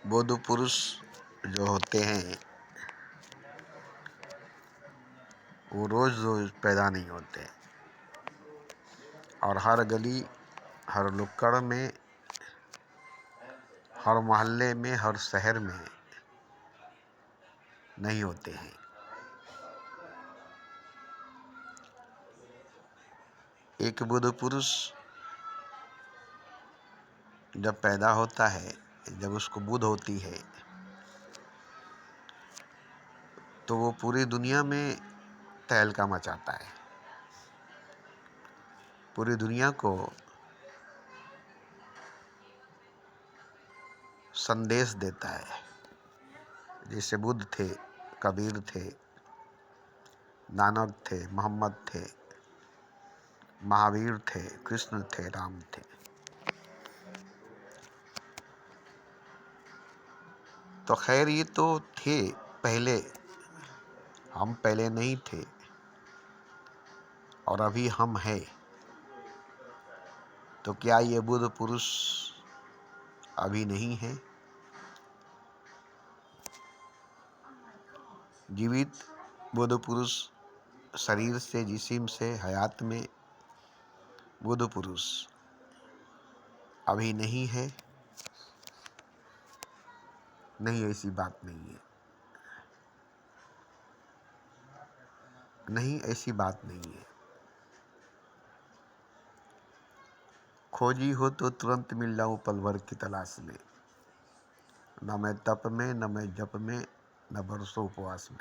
बुद्ध पुरुष जो होते हैं वो रोज़ रोज़ पैदा नहीं होते और हर गली, हर नुक्कड़ में, हर मोहल्ले में, हर शहर में नहीं होते हैं। एक बुद्ध पुरुष जब पैदा होता है, जब उसको बुद्ध होती है, तो वो पूरी दुनिया में तहलका मचाता है। पूरी दुनिया को संदेश देता है। जैसे बुद्ध थे, कबीर थे, नानक थे, मोहम्मद थे, महावीर थे, कृष्ण थे, राम थे। तो खैर ये तो थे पहले, हम पहले नहीं थे और अभी हम हैं। तो क्या ये बुद्ध पुरुष अभी नहीं है? जीवित बुद्ध पुरुष, शरीर से, जिस्म से, हयात में बुद्ध पुरुष अभी नहीं है? नहीं, ऐसी बात नहीं है। नहीं, ऐसी बात नहीं है। खोजी हो तो तुरंत मिल जाऊं पल भर की तलाश में। न मैं तप में, न मैं जप में, न बरसों उपवास में।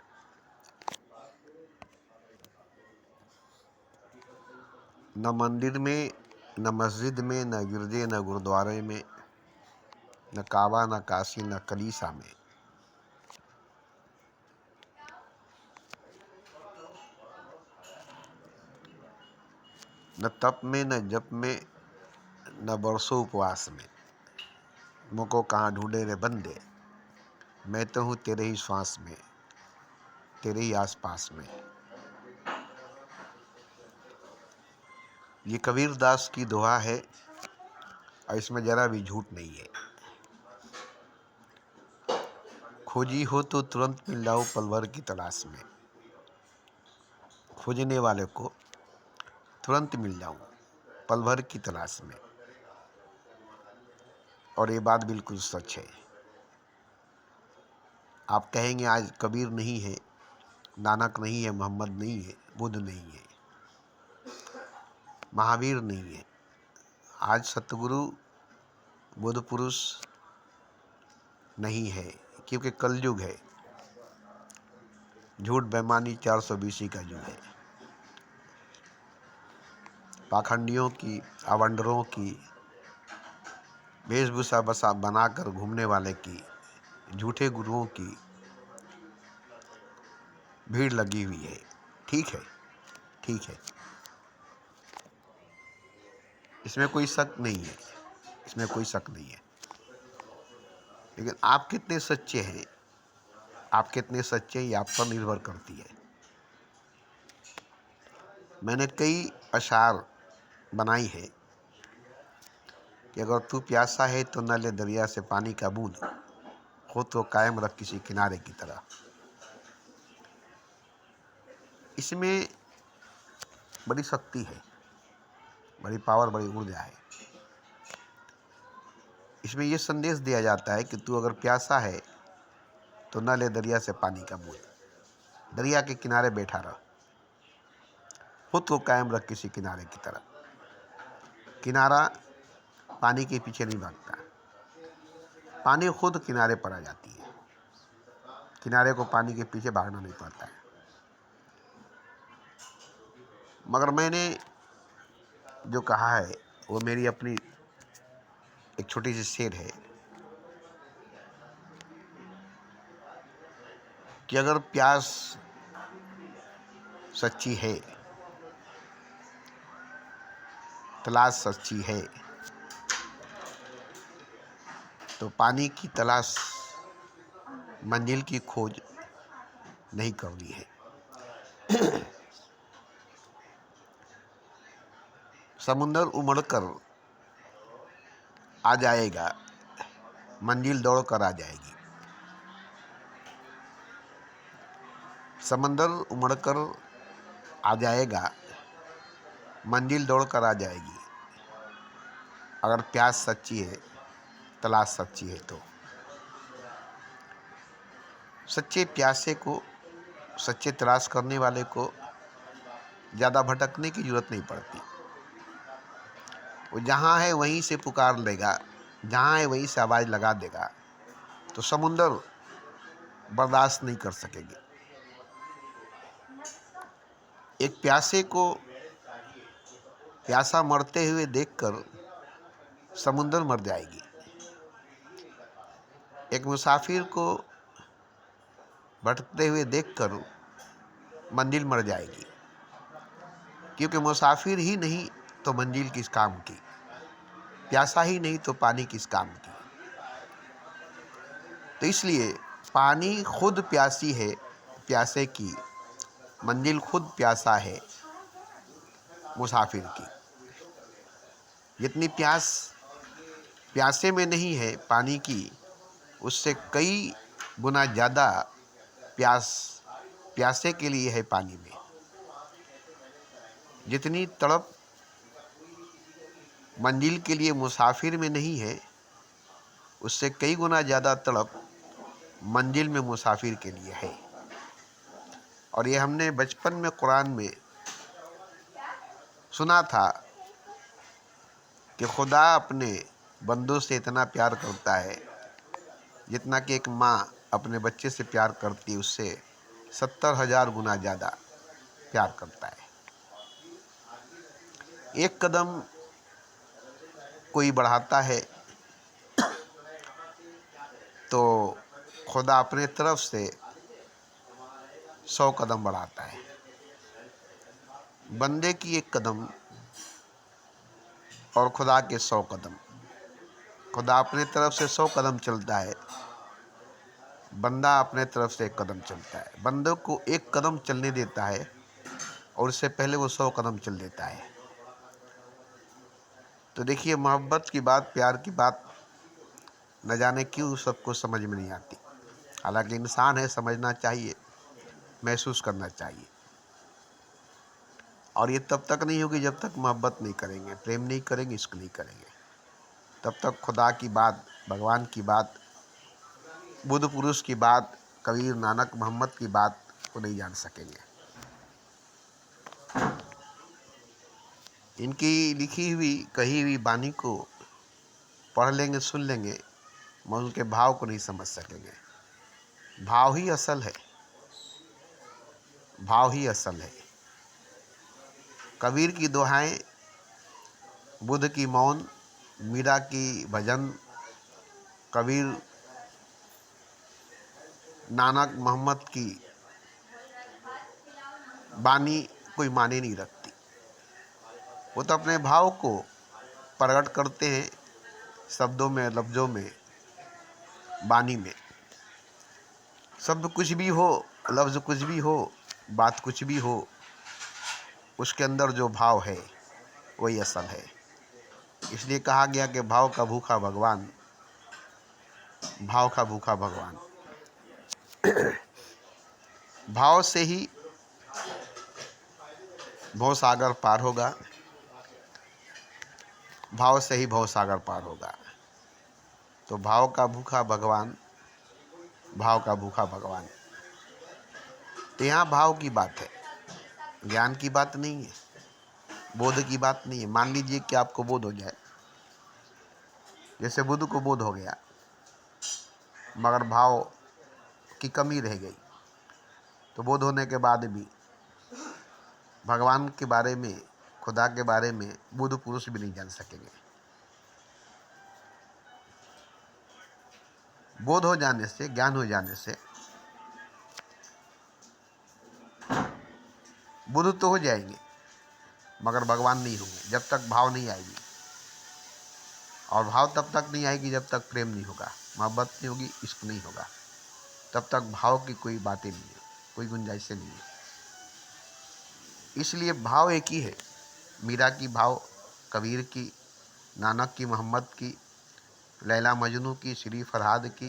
न मंदिर में, न मस्जिद में, न गिरजे, न गुरुद्वारे में, न काबा, न काशी, न कलीसा में। न तप में, न जप में, न बरसों उपवास में। मुझको कहाँ ढूंढे रे बंदे, मैं तो हूँ तेरे ही श्वास में, तेरे ही आसपास में। ये कबीर दास की दुआ है और इसमें जरा भी झूठ नहीं है। खोजी हो तो तुरंत मिल जाओ पल भर की तलाश में। खोजने वाले को तुरंत मिल जाऊं पल भर की तलाश में। और ये बात बिल्कुल सच है। आप कहेंगे आज कबीर नहीं है, नानक नहीं है, मोहम्मद नहीं है, बुद्ध नहीं है, महावीर नहीं है। आज सतगुरु बुद्ध पुरुष नहीं है, क्योंकि कलयुग है। झूठ बेईमानी 420 का युग है। पाखंडियों की, अवंडरों की, वेशभूषा बसा बनाकर घूमने वाले की, झूठे गुरुओं की भीड़ लगी हुई है। ठीक है, ठीक है, इसमें कोई शक नहीं है, इसमें कोई शक नहीं है। लेकिन आप कितने सच्चे हैं, आप कितने सच्चे हैं, ये आप पर निर्भर करती है। मैंने कई अशार बनाई है कि अगर तू प्यासा है तो न ले दरिया से पानी का बूंद, हो तो कायम रख किसी किनारे की तरह। इसमें बड़ी शक्ति है, बड़ी पावर, बड़ी ऊर्जा है। इसमें यह संदेश दिया जाता है कि तू अगर प्यासा है तो न ले दरिया से पानी का बूंद, दरिया के किनारे बैठा रह, खुद को कायम रख किसी किनारे की तरह। किनारा पानी के पीछे नहीं भागता, पानी खुद किनारे पर आ जाती है। किनारे को पानी के पीछे भागना नहीं पड़ता है। मगर मैंने जो कहा है वो मेरी अपनी एक छोटी सी शेर है कि अगर प्यास सच्ची है, तलाश सच्ची है, तो पानी की तलाश, मंजिल की खोज नहीं करनी है। समुंदर उमड़कर आ जाएगा मंजिल दौड़ कर आ जाएगी। समंदर उमड़कर आ जाएगा, मंजिल दौड़ कर आ जाएगी। अगर प्यास सच्ची है, तलाश सच्ची है तो सच्चे प्यासे को, सच्चे तलाश करने वाले को ज़्यादा भटकने की जरूरत नहीं पड़ती। वो जहाँ है वहीं से पुकार लेगा, जहाँ है वहीं से आवाज़ लगा देगा, तो समुंदर बर्दाश्त नहीं कर सकेगी। एक प्यासे को प्यासा मरते हुए देखकर समुंदर मर जाएगी। एक मुसाफिर को भटकते हुए देखकर मंजिल मर जाएगी, क्योंकि मुसाफिर ही नहीं तो मंजिल किस काम की, प्यासा ही नहीं तो पानी किस काम की। तो इसलिए पानी खुद प्यासी है प्यासे की, मंजिल खुद प्यासा है मुसाफिर की। जितनी प्यास प्यासे में नहीं है पानी की, उससे कई गुना ज़्यादा प्यास प्यासे के लिए है पानी में। जितनी तड़प मंजिल के लिए मुसाफिर में नहीं है, उससे कई गुना ज़्यादा तड़प मंजिल में मुसाफिर के लिए है। और ये हमने बचपन में कुरान में सुना था कि खुदा अपने बंदों से इतना प्यार करता है जितना कि एक माँ अपने बच्चे से प्यार करती है, उससे 70,000 गुना ज़्यादा प्यार करता है। एक कदम कोई बढ़ाता है तो खुदा अपने तरफ से 100 कदम बढ़ाता है। बंदे की एक कदम और खुदा के 100 कदम। खुदा अपने तरफ से 100 कदम चलता है, बंदा अपने तरफ से 1 कदम चलता है। बंदे को 1 कदम चलने देता है और उससे पहले वो 100 कदम चल देता है। तो देखिए, मोहब्बत की बात, प्यार की बात न जाने क्यों सबको समझ में नहीं आती। हालांकि इंसान है, समझना चाहिए, महसूस करना चाहिए। और ये तब तक नहीं होगी जब तक मोहब्बत नहीं करेंगे, प्रेम नहीं करेंगे, इश्क नहीं करेंगे। तब तक खुदा की बात, भगवान की बात, बुद्ध पुरुष की बात, कबीर, नानक, मोहम्मद की बात को नहीं जान सकेंगे। इनकी लिखी हुई, कही हुई वाणी को पढ़ लेंगे, सुन लेंगे, मगर उनके भाव को नहीं समझ सकेंगे। भाव ही असल है, भाव ही असल है। कबीर की दुहाएं, बुद्ध की मौन, मीरा की भजन, कबीर, नानक, मोहम्मद की वाणी कोई माने नहीं रखती। वो तो अपने भाव को प्रकट करते हैं शब्दों में, लफ्ज़ों में, वाणी में। शब्द कुछ भी हो, लफ्ज़ कुछ भी हो, बात कुछ भी हो, उसके अंदर जो भाव है वही असल है। इसलिए कहा गया कि भाव का भूखा भगवान, भाव का भूखा भगवान। भाव से ही भवसागर पार होगा, भाव से ही भवसागर पार होगा। तो भाव का भूखा भगवान, भाव का भूखा भगवान। तो यहाँ भाव की बात है, ज्ञान की बात नहीं है, बोध की बात नहीं है। मान लीजिए कि आपको बोध हो जाए, जैसे बुद्ध को बोध हो गया, मगर भाव की कमी रह गई, तो बोध होने के बाद भी भगवान के बारे में, खुदा के बारे में बुद्ध पुरुष भी नहीं जान सकेंगे। बोध हो जाने से, ज्ञान हो जाने से बुद्ध तो हो जाएंगे, मगर भगवान नहीं होंगे जब तक भाव नहीं आएगी। और भाव तब तक नहीं आएगी जब तक प्रेम नहीं होगा, मोहब्बत नहीं होगी, इश्क नहीं होगा। तब तक भाव की कोई बातें नहीं है, कोई गुंजाइश नहीं है। इसलिए भाव एक ही है। मीरा की भाव, कबीर की, नानक की, मोहम्मद की, लैला मजनू की, श्री फरहाद की,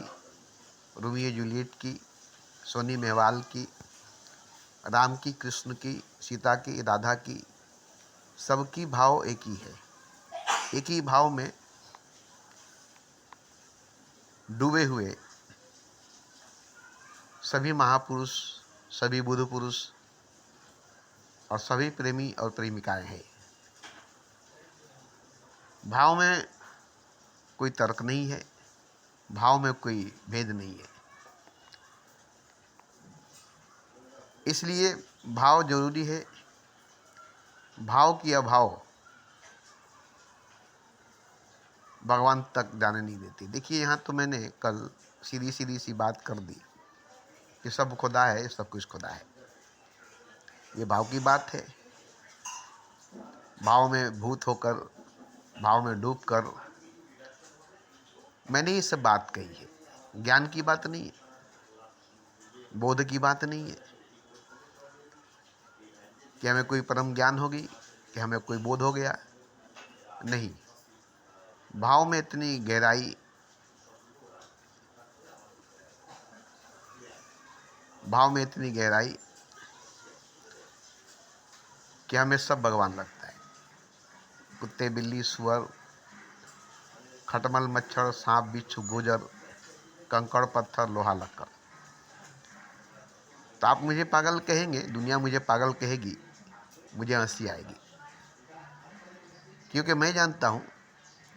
रोमियो जूलियट की, सोनी मेहवाल की, राम की, कृष्ण की, सीता की, राधा की, सबकी भाव एक ही है। एक ही भाव में डूबे हुए सभी महापुरुष, सभी बुद्ध पुरुष और सभी प्रेमी और प्रेमिकाएं हैं। भाव में कोई तर्क नहीं है, भाव में कोई भेद नहीं है। इसलिए भाव जरूरी है। भाव की अभाव भगवान तक जाने नहीं देती। देखिए, यहाँ तो मैंने कल सीधी सीधी सी बात कर दी कि सब खुदा है, सब कुछ खुदा है। ये भाव की बात है। भाव में भूत होकर, भाव में डूब कर मैंने ये सब बात कही है। ज्ञान की बात नहीं है, बोध की बात नहीं है कि हमें कोई परम ज्ञान हो गई, कि हमें कोई बोध हो गया। नहीं, भाव में इतनी गहराई, भाव में इतनी गहराई कि हमें सब भगवान लगता है। कुत्ते, बिल्ली, सुअर, खटमल, मच्छर, सांप, बिच्छू, गुजर, कंकड़, पत्थर, लोहा, लक्कड़। तो आप मुझे पागल कहेंगे, दुनिया मुझे पागल कहेगी, मुझे हंसी आएगी, क्योंकि मैं जानता हूँ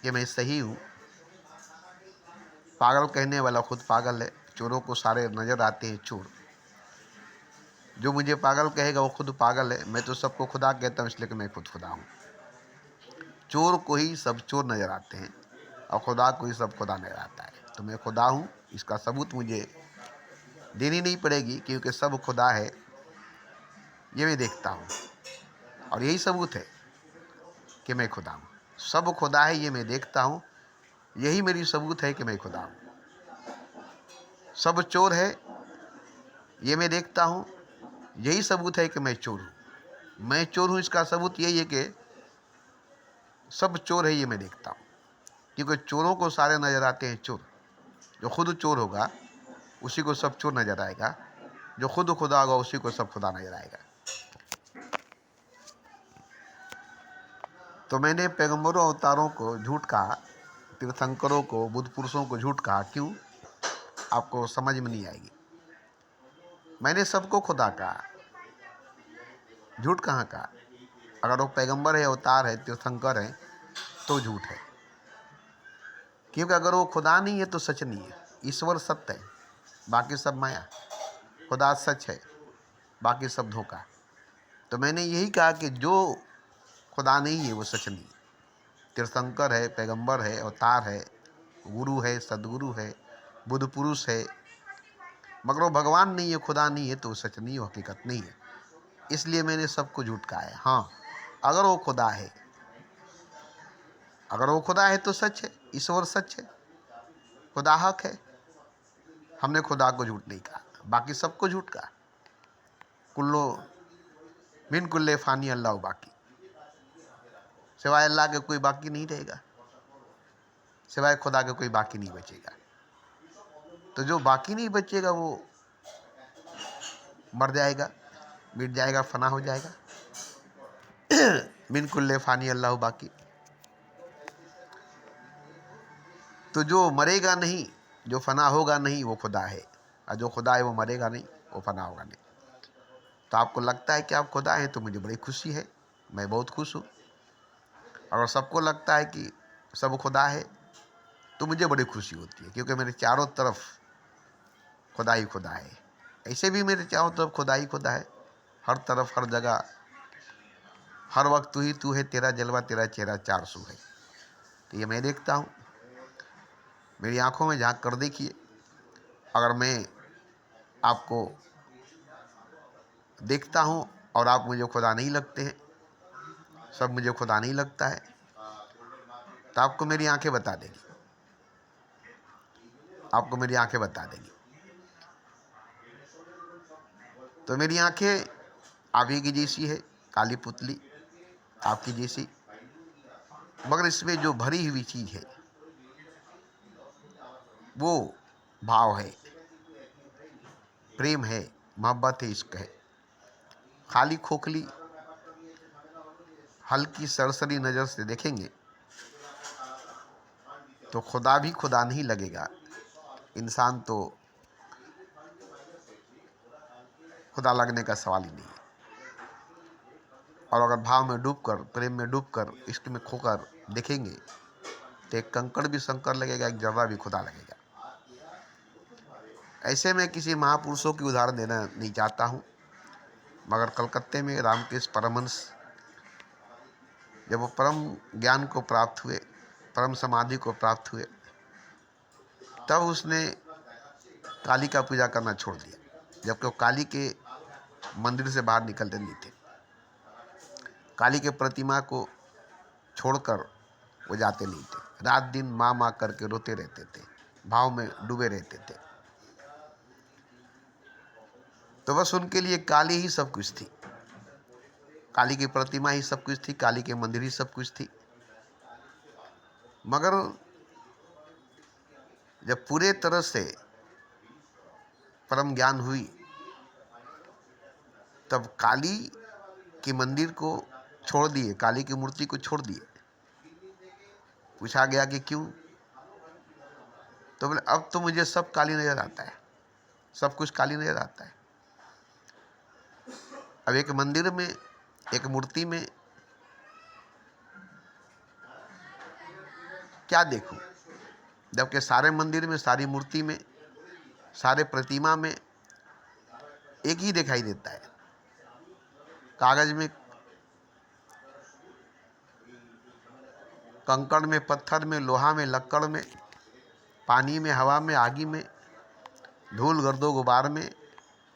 कि मैं सही हूँ। पागल कहने वाला खुद पागल है। चोरों को सारे नजर आते हैं चोर। जो मुझे पागल कहेगा वो खुद पागल है। मैं तो सबको खुदा कहता हूँ, इसलिए कि मैं खुद खुदा हूँ। चोर को ही सब चोर नजर आते हैं और खुदा को ही सब खुदा नजर आता है। तो मैं खुदा हूँ, इसका सबूत मुझे देनी नहीं पड़ेगी, क्योंकि सब खुदा है ये मैं देखता हूँ। और यही सबूत है कि मैं खुदा हूँ। सब खुदा है ये मैं देखता हूँ, यही मेरी सबूत है कि मैं खुदा हूँ। सब चोर है ये मैं देखता हूँ, यही सबूत है कि मैं चोर हूँ। मैं चोर हूँ इसका सबूत यही है कि सब चोर है ये मैं देखता हूँ। क्योंकि चोरों को सारे नजर आते हैं चोर। जो खुद चोर होगा उसी को सब चोर नजर आएगा, जो खुद खुदा होगा उसी को सब खुदा नजर आएगा। तो मैंने पैगंबरों अवतारों को झूठ कहा, तीर्थंकरों को, बुद्ध पुरुषों को झूठ कहा। क्यों? आपको समझ में नहीं आएगी। मैंने सबको खुदा कहा, झूठ कहाँ कहा? अगर वो पैगंबर है, अवतार है, तीर्थंकर है तो झूठ है। क्योंकि अगर वो खुदा नहीं है तो सच नहीं है। ईश्वर सत्य है, बाकी सब माया। खुदा सच है, बाकी सब धोखा। तो मैंने यही कहा कि जो खुदा नहीं है वो सच नहीं है। तीर्थंकर है, पैगंबर है, अवतार है, गुरु है, सदगुरु है, बुद्ध पुरुष है, मगर वो भगवान नहीं है, खुदा नहीं है, तो वो सच नहीं है, हकीकत नहीं है। इसलिए मैंने सबको झूठ कहा है। हाँ, अगर वो खुदा है, अगर वो खुदा है तो सच है, ईश्वर सच है, खुदा हक है। हमने खुदा को झूठ नहीं कहा, बाकी सबको झूठ कहा। कुल्लो मिन कुल्ले फानी अल्लाह बाकी, सिवाय अल्लाह के कोई बाकी नहीं रहेगा, सिवाय खुदा के कोई बाकी नहीं बचेगा। तो जो बाकी नहीं बचेगा वो मर जाएगा, मिट जाएगा, फना हो जाएगा। मिन कुल्ले फानी अल्लाह बाकी। तो जो मरेगा नहीं, जो फना होगा नहीं, वो खुदा है। और जो खुदा है वो मरेगा नहीं, वो फना होगा नहीं। तो आपको लगता है कि आप खुदा हैं तो मुझे बड़ी खुशी है, मैं बहुत खुश हूँ। अगर सबको लगता है कि सब खुदा है तो मुझे बड़ी खुशी होती है, क्योंकि मेरे चारों तरफ खुदा ही खुदा है। ऐसे भी मेरे चारों तरफ खुदा ही खुदा है, हर तरफ, हर जगह, हर वक्त तू ही तू है, तेरा जलवा, तेरा चेहरा 400 है। तो ये मैं देखता हूँ। मेरी आंखों में झांक कर देखिए। अगर मैं आपको देखता हूँ और आप मुझे खुदा नहीं लगते हैं, सब मुझे खुदा नहीं लगता है, तो आपको मेरी आंखें बता देगी, आपको मेरी आंखें बता देगी। तो मेरी आंखें आप ही की जैसी है, काली पुतली आपकी जैसी, मगर इसमें जो भरी हुई चीज़ है वो भाव है, प्रेम है, मोहब्बत है, इश्क है। खाली खोखली हल्की सरसरी नज़र से देखेंगे तो खुदा भी खुदा नहीं लगेगा। इंसान तो खुदा लगने का सवाल ही नहीं है। और अगर भाव में डूबकर, प्रेम में डूबकर, इश्क में खोकर देखेंगे तो एक कंकड़ भी शंकर लगेगा, एक जर्रा भी खुदा लगेगा। ऐसे में किसी महापुरुषों की उदाहरण देना नहीं चाहता हूँ, मगर कलकत्ते में रामकृष्ण परमहंस जब वो परम ज्ञान को प्राप्त हुए, परम समाधि को प्राप्त हुए, तब उसने काली का पूजा करना छोड़ दिया, जबकि वो काली के मंदिर से बाहर निकलते नहीं थे। काली के प्रतिमा को छोड़कर वो जाते नहीं थे। रात दिन माँ माँ करके रोते रहते थे, भाव में डूबे रहते थे। तो बस उनके लिए काली ही सब कुछ थी, काली की प्रतिमा ही सब कुछ थी, काली के मंदिर ही सब कुछ थी। मगर जब पूरे तरह से परम ज्ञान हुई, तब काली के मंदिर को छोड़ दिए, काली की मूर्ति को छोड़ दिए। पूछा गया कि क्यों? तो बोले अब तो मुझे सब काली नजर आता है, सब कुछ काली नजर आता है। अब एक मंदिर में, एक मूर्ति में क्या देखूं, जबकि सारे मंदिर में, सारी मूर्ति में, सारे प्रतिमा में एक ही दिखाई देता है। कागज में, कंकड़ में, पत्थर में, लोहा में, लक्कड़ में, पानी में, हवा में, आगी में, धूल गर्दो गुबार में,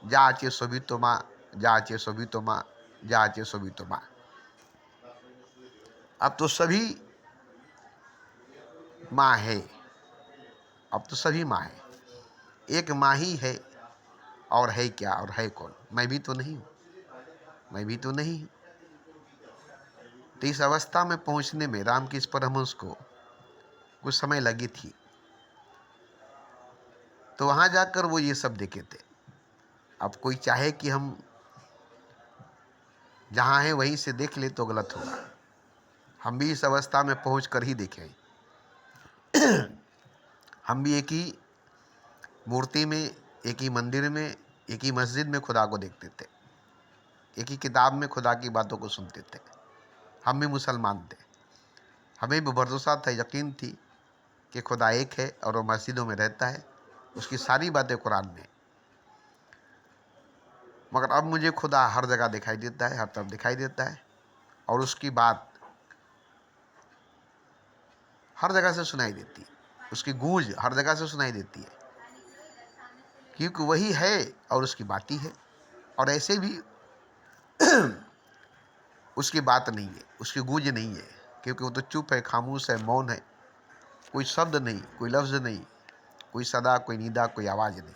जा आचे शोभितो माँ, जा आचे शोभितो माँ, जा आचे शोभितो माँ। अब तो सभी माँ है, अब तो सभी माँ है। एक माँ ही है, और है क्या, और है कौन? मैं भी तो नहीं हूँ, मैं भी तो नहीं हूँ। तो इस अवस्था में पहुँचने में रामकृष्ण परमहंस को कुछ समय लगी थी। तो वहाँ जाकर वो ये सब देखे थे। अब कोई चाहे कि हम जहाँ हैं वहीं से देख ले तो गलत होगा। हम भी इस अवस्था में पहुँच कर ही देखें। हम भी एक ही मूर्ति में, एक ही मंदिर में, एक ही मस्जिद में खुदा को देखते थे, एक ही किताब में खुदा की बातों को सुनते थे। हम भी मुसलमान थे, हमें भी भरोसा था, यकीन थी कि खुदा एक है और वो मस्जिदों में रहता है, उसकी सारी बातें कुरान में। मगर अब मुझे खुदा हर जगह दिखाई देता है, हर तरफ दिखाई देता है, और उसकी बात हर जगह से सुनाई देती है, उसकी गूंज हर जगह से सुनाई देती है, क्योंकि वही है और उसकी बात ही है। और ऐसे भी उसकी बात नहीं है, उसकी गूंज नहीं है, क्योंकि वो तो चुप है, खामोश है, मौन है। कोई शब्द नहीं, कोई लफ्ज़ नहीं, कोई सदा, कोई निदा, कोई आवाज़ नहीं,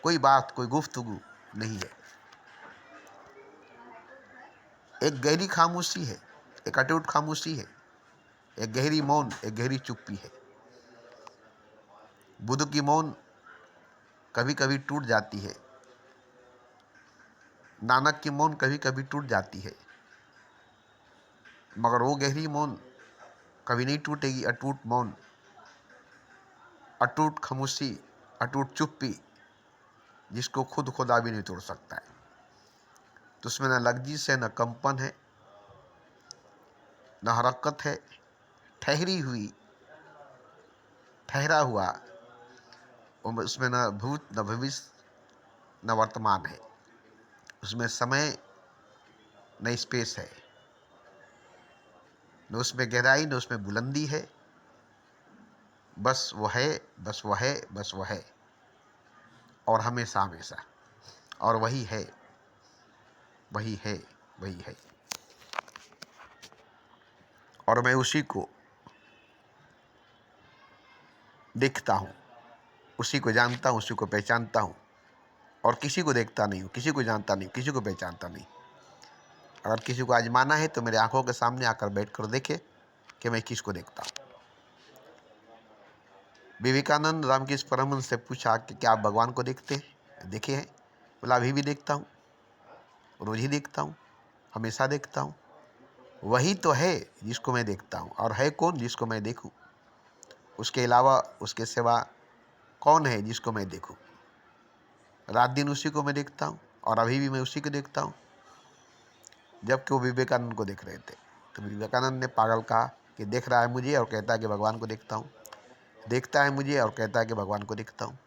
कोई बात, कोई गुफ्तगू नहीं है। एक गहरी खामोशी है, एक अटूट खामोशी है, एक गहरी मौन, एक गहरी चुप्पी है। बुद्ध की मौन कभी कभी टूट जाती है, नानक की मौन कभी कभी टूट जाती है, मगर वो गहरी मौन कभी नहीं टूटेगी। अटूट मौन, अटूट खामोशी, अटूट चुप्पी, जिसको खुद खुदा भी नहीं तोड़ सकता है। तो उसमें न लग्जिश है, न कंपन है, न हरकत है, ठहरी हुई, ठहरा हुआ। उसमें न भूत, न भविष्य, न वर्तमान है। उसमें समय, न स्पेस है, न उसमें गहराई, न उसमें बुलंदी है। बस वो है, बस वो है, बस वो है, और हमेशा हमेशा। और वही है, वही है, वही है। और मैं उसी को देखता हूँ, उसी को जानता हूँ, उसी को पहचानता हूँ, और किसी को देखता नहीं हूँ, किसी को जानता नहीं, किसी को पहचानता नहीं। अगर किसी को आजमाना है तो मेरे आंखों के सामने आकर बैठ कर देखे कि मैं किसको देखता हूँ। विवेकानंद रामकृष्ण परमहंस से पूछा कि क्या आप भगवान को देखते हैं, देखे हैं? बोला अभी भी देखता हूँ, रोज ही देखता हूँ, हमेशा देखता हूँ। वही तो है जिसको मैं देखता हूँ, और है कौन जिसको मैं देखूँ? उसके अलावा उसके सिवा कौन है जिसको मैं देखूँ? रात दिन उसी को मैं देखता हूँ, और अभी भी मैं उसी को देखता हूँ। जबकि वो विवेकानंद को देख रहे थे, तो विवेकानंद ने पागल कहा कि देख रहा है मुझे और कहता है कि भगवान को देखता हूँ, देखता है मुझे और कहता है कि भगवान को देखता हूँ।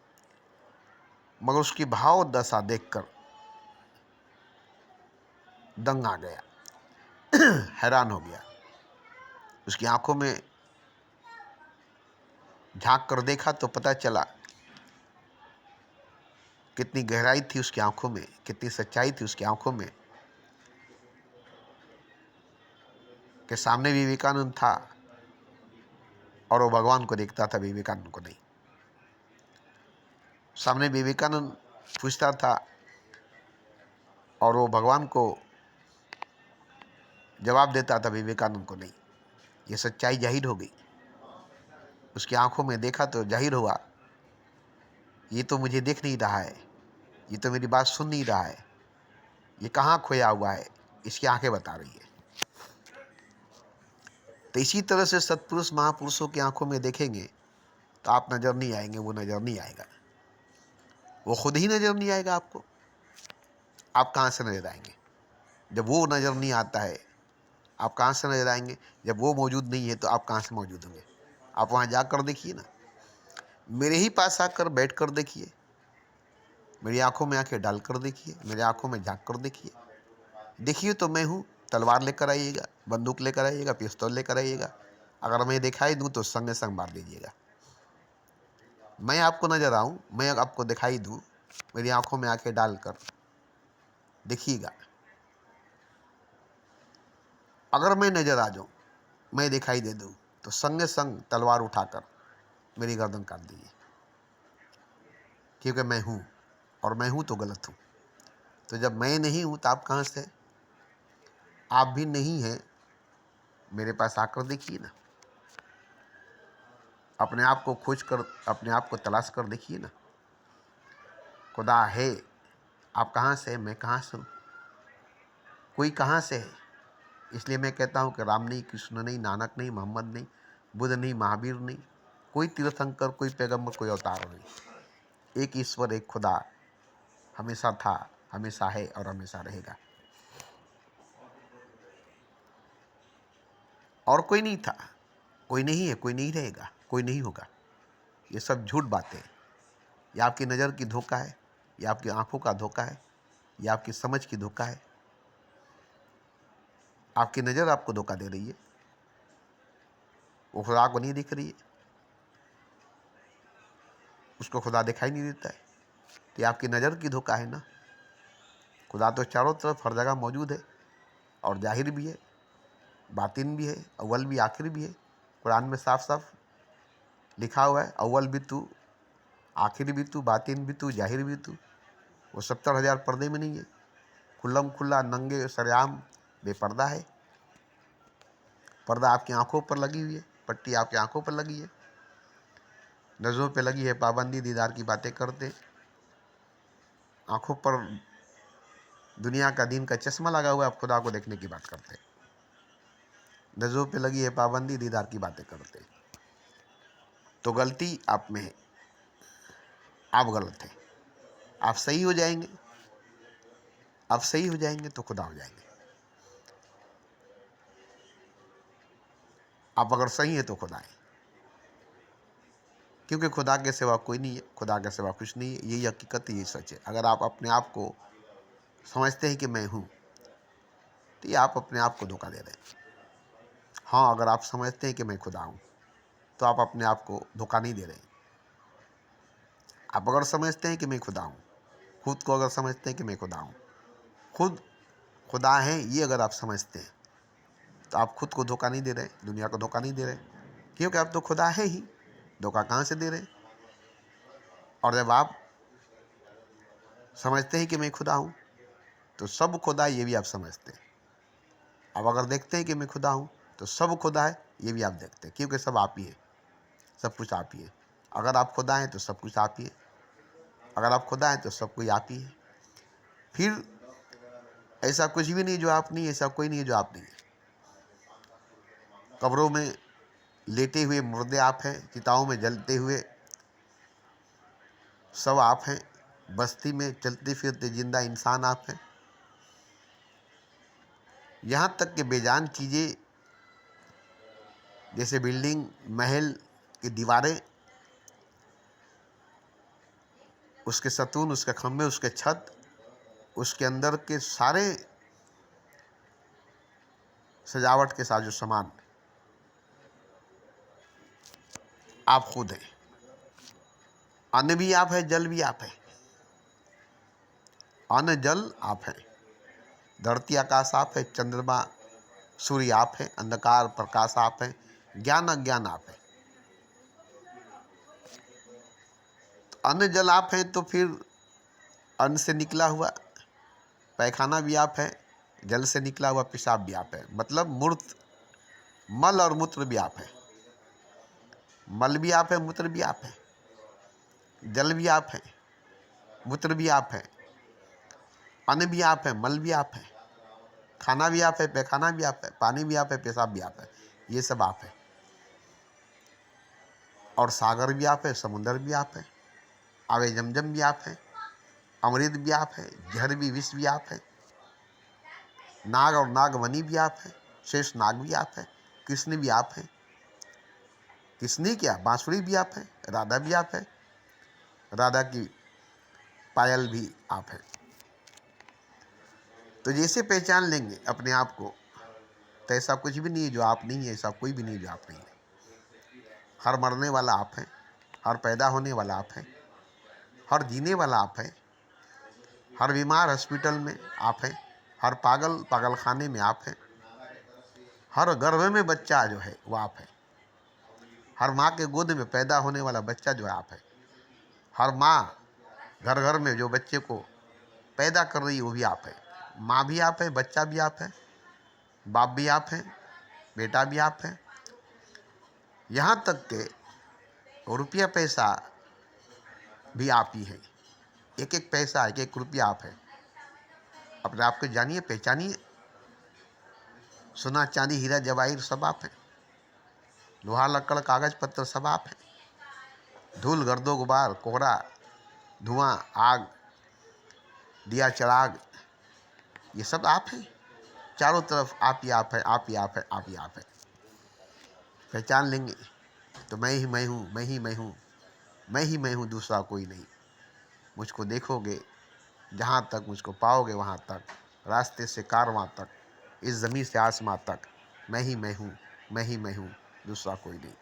मगर उसकी भाव दशा देखकर दंग आ गया, हैरान हो गया। उसकी आंखों में झांक कर देखा तो पता चला कितनी गहराई थी उसकी आंखों में, कितनी सच्चाई थी उसकी आंखों में, कि सामने विवेकानंद था और वो भगवान को देखता था, विवेकानंद को नहीं। सामने विवेकानंद पूछता था और वो भगवान को जवाब देता था, विवेकानंद को नहीं। ये सच्चाई जाहिर हो गई। उसकी आंखों में देखा तो जाहिर हुआ, ये तो मुझे देख नहीं रहा है, ये तो मेरी बात सुन नहीं रहा है, ये कहाँ खोया हुआ है, इसकी आंखें बता रही है। तो इसी तरह से सत्पुरुष महापुरुषों की आंखों में देखेंगे तो आप नज़र नहीं आएंगे, वो नज़र नहीं आएगा, वो खुद ही नज़र नहीं आएगा आपको। आप कहाँ से नज़र आएंगे? जब वो नज़र नहीं आता है, आप कहाँ से नज़र आएंगे? जब वो मौजूद नहीं है तो आप कहाँ से मौजूद होंगे? आप वहाँ जाकर देखिए ना, मेरे ही पास आकर बैठ कर देखिए, मेरी आंखों में आंखें डालकर देखिए, मेरी आंखों में झांक कर देखिए। देखिए तो मैं हूँ। तलवार लेकर आइएगा, बंदूक लेकर आइएगा, पिस्तौल लेकर आइएगा, अगर मैं दिखाई दूँ तो संगे संग मार दीजिएगा। मैं आपको नजर आऊँ, मैं आपको दिखाई दूँ, मेरी आंखों में आंखें डालकर देखिएगा। अगर मैं नजर आ जाऊँ, मैं दिखाई दे दूँ, तो संगे संग तलवार उठाकर मेरी गर्दन काट दीजिए, क्योंकि मैं हूँ, और मैं हूँ तो गलत हूँ। तो जब मैं नहीं हूँ तो आप कहाँ से? आप भी नहीं हैं, मेरे पास आकर देखिए ना, अपने आप को खोज कर, अपने आप को तलाश कर देखिए ना। खुदा है, आप कहाँ से? मैं कहाँ से हूँ? कोई कहाँ से है? इसलिए मैं कहता हूँ कि राम नहीं, कृष्ण नहीं, नानक नहीं, मोहम्मद नहीं, बुद्ध नहीं, महावीर नहीं, कोई तीर्थंकर, कोई पैगंबर, कोई अवतार नहीं। एक ईश्वर, एक खुदा हमेशा था, हमेशा है और हमेशा रहेगा। और कोई नहीं था, कोई नहीं है, कोई नहीं रहेगा, कोई नहीं होगा। ये सब झूठ बातें हैं। ये आपकी नज़र की धोखा है, ये आपकी आंखों का धोखा है, ये आपकी समझ की धोखा है। आपकी नज़र आपको धोखा दे रही है, वो खुदा को नहीं दिख रही है, उसको खुदा दिखाई नहीं देता है, तो ये आपकी नज़र की धोखा है ना। खुदा तो चारों तरफ हर जगह मौजूद है, और जाहिर भी है, बातिन भी है, अव्वल भी आखिर भी है। कुरान में साफ साफ लिखा हुआ है, अव्वल भी तू, आखिर भी तू, बातिन भी तू, जाहिर भी तू। वो 70,000 पर्दे में नहीं है, खुल्लम खुल्ला नंगे सरेआम बेपर्दा है। पर्दा आपकी आंखों पर लगी हुई है, पट्टी आपकी आंखों पर लगी है, नज़रों पे लगी है पाबंदी, दीदार की बातें करते, आंखों पर दुनिया का दीन का चश्मा लगा हुआ है, आप खुदा को देखने की बात करते, नज़रों पे लगी है पाबंदी, दीदार की बातें करते। तो गलती आप में है, आप गलत हैं। आप सही हो जाएंगे, आप सही हो जाएंगे तो खुदा हो जाएंगे। आप अगर सही हैं तो खुदा है, क्योंकि खुदा के सिवा कोई नहीं है, खुदा के सिवा कुछ नहीं है। यही हकीकत है, यही सच है। अगर आप अपने आप को समझते हैं कि मैं हूँ, तो ये आप अपने आप को धोखा दे रहे हैं। हाँ, अगर आप समझते हैं कि मैं खुदा हूँ, तो आप अपने आप को धोखा नहीं दे रहे हैं। आप अगर समझते हैं कि मैं खुदा हूँ, खुद को अगर समझते हैं कि मैं खुदा हूँ, खुद खुदा है, ये अगर आप समझते हैं, तो आप खुद को धोखा नहीं दे रहे, दुनिया को धोखा नहीं दे रहे, क्योंकि आप तो खुदा है ही। धोखा कहाँ से दे रहे हैं? और जब आप समझते हैं कि मैं खुदा हूँ, तो सब खुदा ये भी आप समझते हैं। अब अगर देखते हैं कि मैं खुदा हूँ, तो सब खुदा है ये भी आप देखते हैं, क्योंकि सब आप ही है, सब कुछ आप ही है। अगर आप खुदा हैं तो सब कुछ आप ही है, अगर आप खुदा हैं तो सब कुछ आप ही है। फिर ऐसा कुछ भी नहीं जो आप नहीं, ऐसा कोई नहीं है जो आप नहीं है। कब्रों में लेटे हुए मुर्दे आप हैं, चिताओं में जलते हुए सब आप हैं, बस्ती में चलते फिरते जिंदा इंसान आप हैं। यहाँ तक कि बेजान चीज़ें जैसे बिल्डिंग, महल की दीवारें, उसके सतून, उसके खंभे, उसके छत, उसके अंदर के सारे सजावट के साथ जो सामान, आप खुद हैं। अन्न भी आप है, जल भी आप है। अन्न जल आप है, धरती आकाश आप है, चंद्रमा सूर्य आप है, अंधकार प्रकाश आप है, ज्ञान अज्ञान आप है। तो अन्न जल आप है, तो फिर अन्न से निकला हुआ पैखाना भी आप है, जल से निकला हुआ पेशाब भी आप है। मतलब मूर्त मल और मूत्र भी आप है। मल भी आप है, मूत्र भी आप है, जल भी आप है, मूत्र भी आप है, अन्न भी आप है, मल भी आप है, खाना भी आप है, पैखाना भी आप है, पानी भी आप है, पेशाब भी आप है, ये सब आप है। और सागर भी आप है, समुद्र भी आप है, आवे जमजम भी आप है, अमृत भी आप है, जहर भी विष भी आप है, नाग और नागवनी भी आप है, शेष नाग भी आप है, कृष्ण भी आप है। कृष्ण क्या, बांसुरी भी आप है, राधा भी आप है, राधा की पायल भी आप है। तो जैसे पहचान लेंगे अपने आप को, तो ऐसा कुछ भी नहीं है जो आप नहीं है, ऐसा कोई भी नहीं जो आप नहीं है। हर मरने वाला आप है, हर पैदा होने वाला आप है, हर जीने वाला आप है, हर बीमार हॉस्पिटल में आप है, हर पागल पागलखाने में आप है, हर गर्भ में बच्चा जो है वो आप है, हर माँ के गोद में पैदा होने वाला बच्चा जो है आप है, हर माँ घर घर में जो बच्चे को पैदा कर रही है वो भी आप है। माँ भी आप है, बच्चा भी आप है, बाप भी आप है, बेटा भी आप है, यहाँ तक के रुपया पैसा भी आप ही है। एक एक पैसा, एक एक रुपया आप है। अपने आप को जानिए, पहचानिए। सोना चांदी हीरा जवाहिर सब आप है, लोहा लक्कड़ कागज पत्थर सब आप है, धूल गर्दो गुबार कोहरा धुआं आग दिया चिराग, ये सब आप हैं। चारों तरफ आप ही आप है, आप ही आप है, आप ही आप है। पहचान लेंगे तो मैं ही मैं हूँ, मैं ही मैं हूँ, मैं ही मैं हूँ, दूसरा कोई नहीं। मुझको देखोगे जहाँ तक, मुझको पाओगे वहाँ तक, रास्ते से कारवां तक, इस ज़मीन से आसमां तक, मैं ही मैं हूँ, मैं ही मैं हूँ, दूसरा कोई नहीं।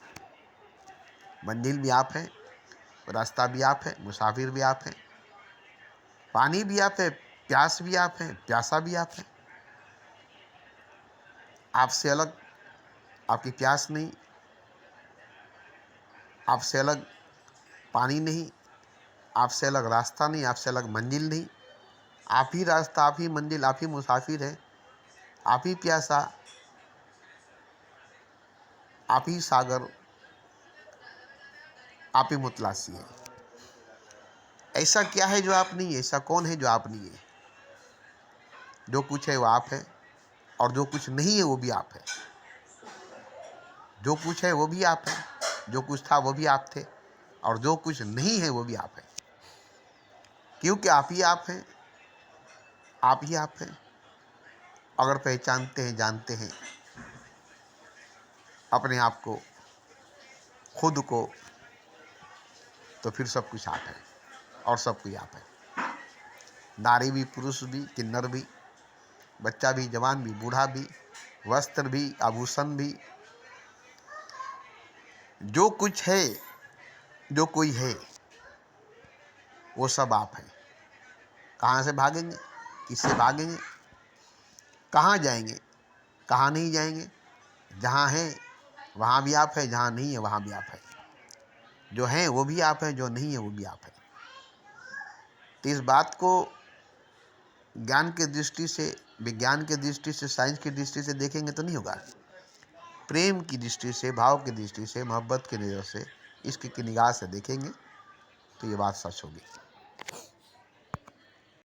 मंजिल भी आप है, रास्ता भी आप है, मुसाफिर भी आप है, पानी भी आप है, प्यास भी आप है, प्यासा भी आप है। आपसे अलग आपकी प्यास नहीं, आपसे अलग पानी नहीं, आपसे अलग रास्ता नहीं, आपसे अलग मंजिल नहीं। आप ही रास्ता, आप ही मंजिल, आप ही मुसाफिर है, आप ही प्यासा, आप ही सागर, आप ही मुतलासी है। ऐसा क्या है जो आप नहीं है, ऐसा कौन है जो आप नहीं है? जो कुछ है वो आप है, और जो कुछ नहीं है वो भी आप है। जो कुछ है वो भी आप है, जो कुछ था वो भी आप थे, और जो कुछ नहीं है वो भी आप है। क्योंकि आप ही आप हैं, आप ही आप हैं। अगर पहचानते हैं, जानते हैं अपने आप को, खुद को, तो फिर सब कुछ आप है, और सब कुछ आप है। नारी भी, पुरुष भी, किन्नर भी, बच्चा भी, जवान भी, बूढ़ा भी, वस्त्र भी, आभूषण भी, जो कुछ है, जो कोई है, वो सब आप है। कहाँ से भागेंगे, किससे भागेंगे, कहाँ जाएंगे, कहाँ नहीं जाएंगे? जहाँ है वहाँ भी आप है, जहाँ नहीं है वहाँ भी आप है। जो है वो भी आप है, जो नहीं है वो भी आप है। तो इस बात को ज्ञान की दृष्टि से, विज्ञान की दृष्टि से, साइंस की दृष्टि से देखेंगे तो नहीं होगा। प्रेम की दृष्टि से, भाव की दृष्टि से, मोहब्बत की नज़र से इश्क की निगाह से देखेंगे तो ये बात सच होगी।